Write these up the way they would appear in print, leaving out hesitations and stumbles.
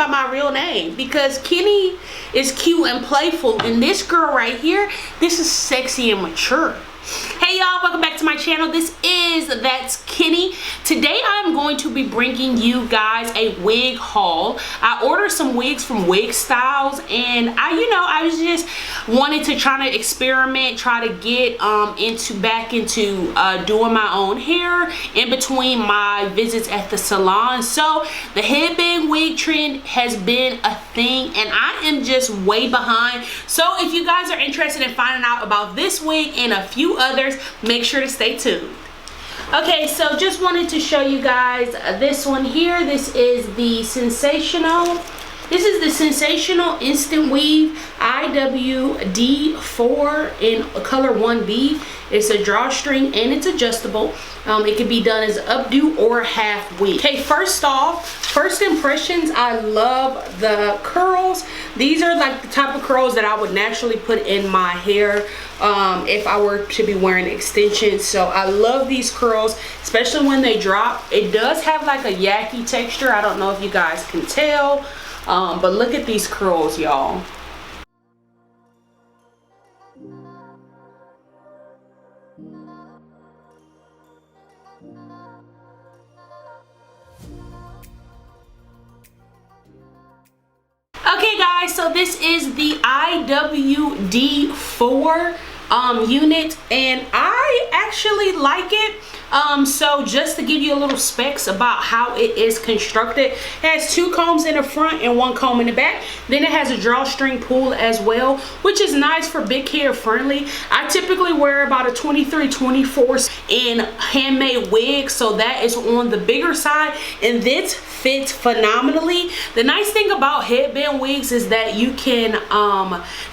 by my real name, because Kenny is cute and playful, and this girl right here, this is sexy and mature. Hey y'all, welcome back to my channel. This is That's Kenny. Today I'm going to be bringing you guys a wig haul. I ordered some wigs from Wig Styles, and I was just wanted to try to experiment, try to get back into doing my own hair in between my visits at the salon. So the headband wig trend has been a thing, and I am just way behind. So if you guys are interested in finding out about this wig and a few others, make sure to stay tuned. Okay, so just wanted to show you guys this one here. This is the Sensationnel Instant Weave IWD4 in color 1B. It's a drawstring and it's adjustable. It can be done as updo or half weave. Okay, first off, first impressions, I love the curls. These are like the type of curls that I would naturally put in my hair if I were to be wearing extensions. So I love these curls, especially when they drop. It does have like a yucky texture. I don't know if you guys can tell, but look at these curls, y'all. Okay guys, so this is the IWD4 unit, and I actually like it. So just to give you a little specs about how it is constructed, it has 2 combs in the front and 1 comb in the back. Then it has a drawstring pull as well, which is nice for big hair friendly. I typically wear about a 23-24 in handmade wig, so that is on the bigger side, and this fits phenomenally. The nice thing about headband wigs is that you can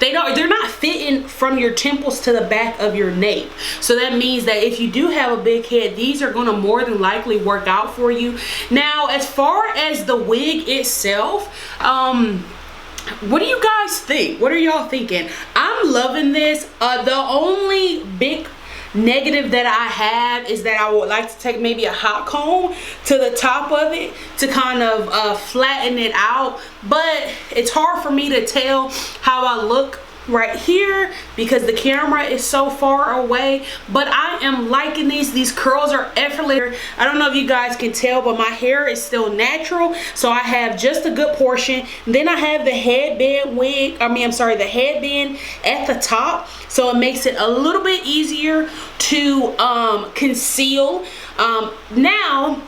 they're not fitting from your temples to the back of your nape. So that means that if you do have a big head, these are going to more than likely work out for you. Now, as far as the wig itself, what do you guys think? What are y'all thinking? I'm loving this. The only big negative that I have is that I would like to take maybe a hot comb to the top of it to kind of flatten it out, but it's hard for me to tell how I look right here because the camera is so far away. But I am liking these curls are effortless. I don't know if you guys can tell, but my hair is still natural, so I have just a good portion. Then I have the headband wig, the headband at the top, so it makes it a little bit easier to conceal. Now,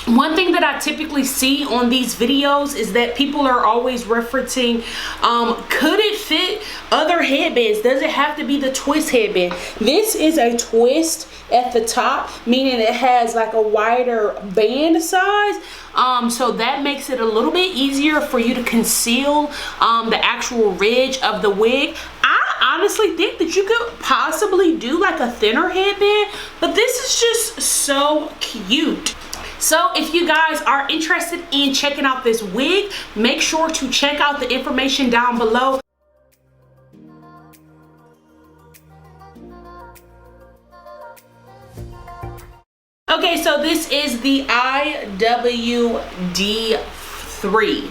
one thing that I typically see on these videos is that people are always referencing, could it fit other headbands? Does it have to be the twist headband? This is a twist at the top, meaning it has like a wider band size. So that makes it a little bit easier for you to conceal the actual ridge of the wig. I honestly think that you could possibly do like a thinner headband, but this is just so cute. So if you guys are interested in checking out this wig, make sure to check out the information down below. Okay, so this is the IWD3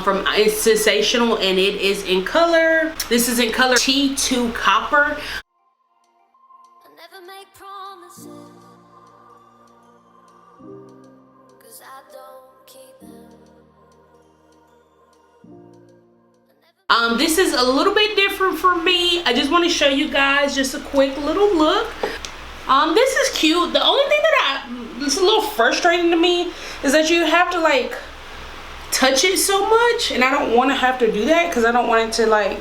from Sensationnel, and it is in color. This is in color T2 Copper. This is a little bit different for me. I just want to show you guys just a quick little look. This is cute. The only thing that it's a little frustrating to me is that you have to like touch it so much, and I don't want to have to do that because I don't want it to like,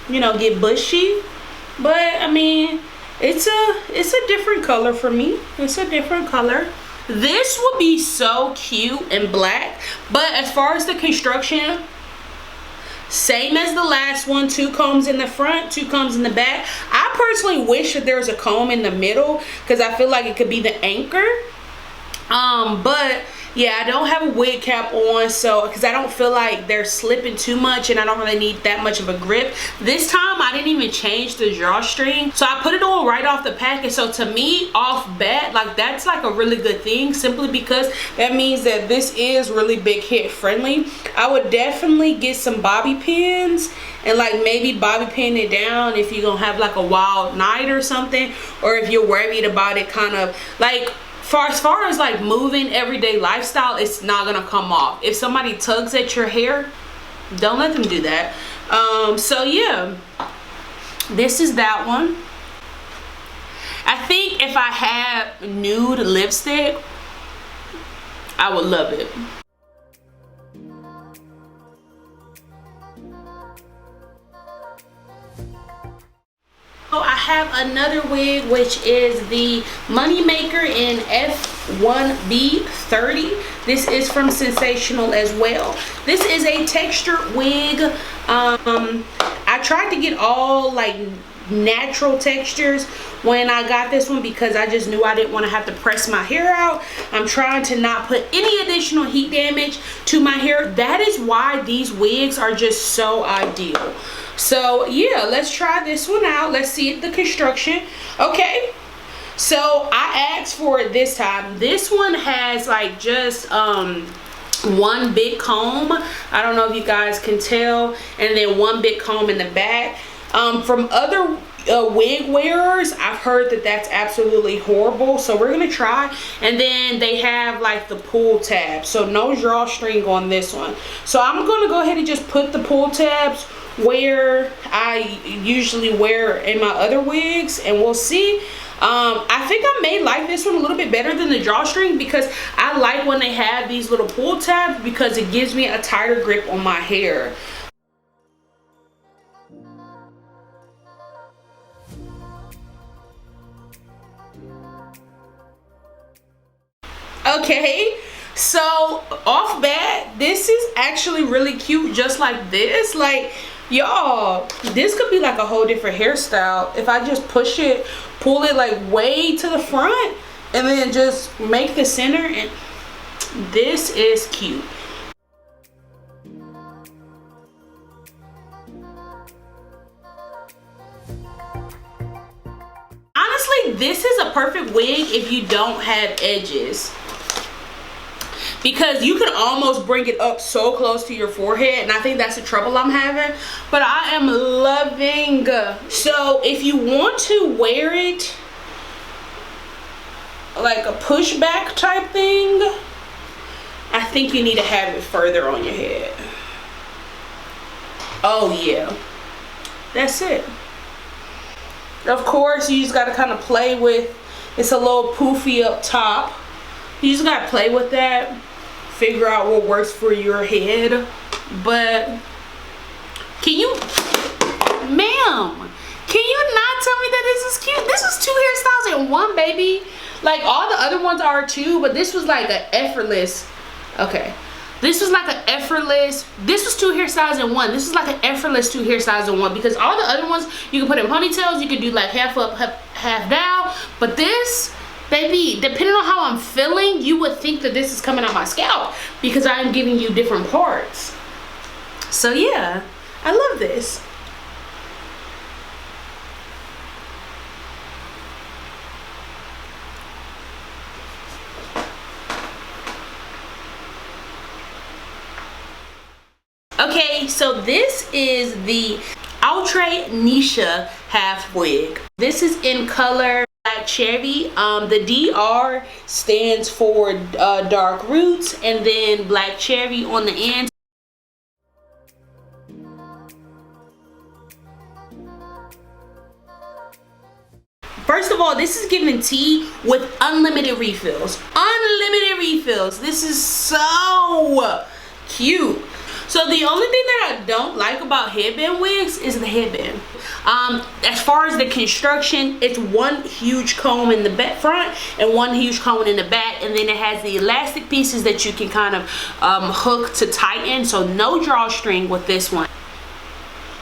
get bushy. But I mean, it's a different color for me. It's a different color. This would be so cute in black, but as far as the construction, same as the last one, 2 combs in the front, 2 combs in the back. I personally wish that there was a comb in the middle because I feel like it could be the anchor. But Yeah, I don't have a wig cap on, so because I don't feel like they're slipping too much and I don't really need that much of a grip. This time I didn't even change the drawstring, so I put it on right off the package. So to me, off bat, like that's like a really good thing, simply because that means that this is really big head friendly. I would definitely get some bobby pins and like maybe bobby pin it down if you're gonna have like a wild night or something, or if you're worried about it kind of like as far as like moving everyday lifestyle, it's not gonna come off. If somebody tugs at your hair, don't let them do that. So yeah, this is that one. I think if I had nude lipstick, I would love it. I have another wig, which is the Moneymaker in F1B30. This is from Sensationnel as well. This is a textured wig. I tried to get all like natural textures when I got this one because I just knew I didn't want to have to press my hair out. I'm trying to not put any additional heat damage to my hair. That is why these wigs are just so ideal. So yeah, let's try this one out. Let's see the construction. Okay, so I asked for it this time. This one has like just one big comb. I don't know if you guys can tell, and then one big comb in the back. From other wig wearers, I've heard that that's absolutely horrible, so we're gonna try. And then they have like the pull tab, so no drawstring on this one. So I'm gonna go ahead and just put the pull tabs where I usually wear in my other wigs, and we'll see. I think I may like this one a little bit better than the drawstring because I like when they have these little pull tabs because it gives me a tighter grip on my hair. Okay, so off bat, this is actually really cute just like this. Like, y'all, this could be like a whole different hairstyle if I just push it, pull it like way to the front, and then just make the center, and this is cute. Honestly, this is a perfect wig if you don't have edges, because you can almost bring it up so close to your forehead, and I think that's the trouble I'm having, but I am loving. So if you want to wear it like a pushback type thing, I think you need to have it further on your head. Oh yeah, that's it. Of course, you just got to kind of play with, it's a little poofy up top. You just got to play with that, figure out what works for your head. But can you, ma'am, can you not tell me that this is cute? This was 2 hairstyles in one, baby. Like, all the other ones are too, but this was like an effortless, okay. This was like an effortless, this was 2 hairstyles in one. This is like an effortless 2 hairstyles in one, because all the other ones, you can put in ponytails, you can do like half up, half down. But this, baby, depending on how I'm feeling, you would think that this is coming out my scalp because I am giving you different parts. So yeah, I love this. Okay, so this is the Outre NEESHA half wig. This is in color Black Cherry. The DR stands for dark roots, and then Black Cherry on the end. First of all, this is giving tea with unlimited refills. Unlimited refills. This is so cute. So the only thing that I don't like about headband wigs is the headband. As far as the construction, it's one huge comb in the back front and one huge comb in the back, and then it has the elastic pieces that you can kind of hook to tighten. So no drawstring with this one.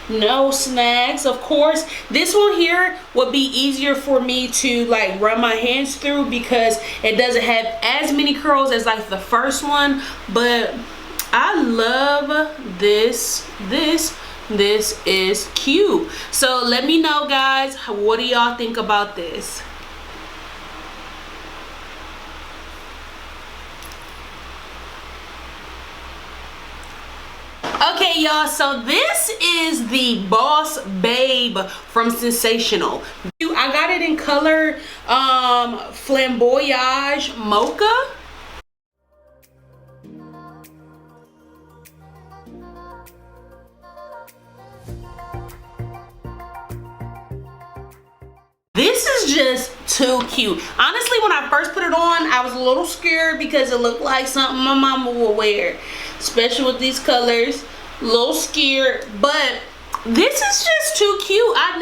no snags. Of course, this one here would be easier for me to like run my hands through because it doesn't have as many curls as like the first one, but I love this. This is cute. So let me know, guys, what do y'all think about this? Okay, y'all, so this is the Boss Babe from Sensationnel. I got it in color Flamboyage Mocha. This is just too cute. Honestly, when I first put it on, I was a little scared because it looked like something my mama would wear, especially with these colors. A little scared, but this is just too cute. I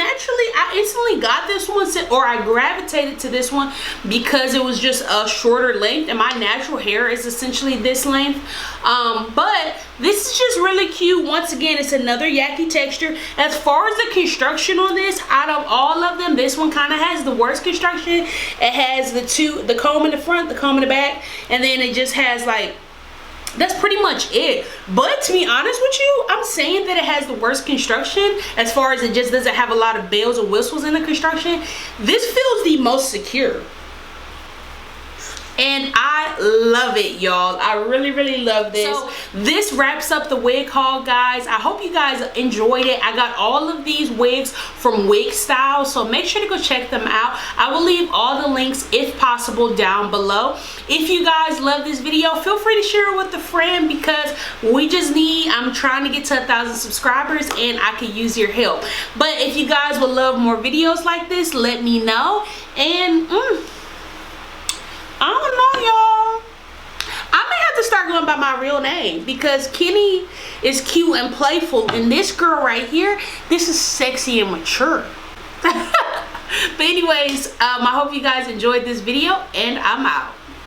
instantly got this one, or I gravitated to this one because it was just a shorter length, and my natural hair is essentially this length. But this is just really cute. Once again, it's another yaki texture. As far as the construction on this, out of all of them, this one kind of has the worst construction. It has the comb in the front, the comb in the back, and then it just has like, that's pretty much it. But to be honest with you, I'm saying that it has the worst construction as far as it just doesn't have a lot of bells and whistles in the construction. This feels the most secure, and I love it, y'all. I really love this. So this wraps up the wig haul, guys. I hope you guys enjoyed it. I got all of these wigs from Wig Style, so make sure to go check them out. I will leave all the links, if possible, down below. If you guys love this video, feel free to share it with a friend because I'm trying to get to 1,000 subscribers and I could use your help. But if you guys would love more videos like this, let me know. And I don't know, y'all. I may have to start going by my real name because Kenny is cute and playful, and this girl right here, this is sexy and mature. But anyways, I hope you guys enjoyed this video, and I'm out.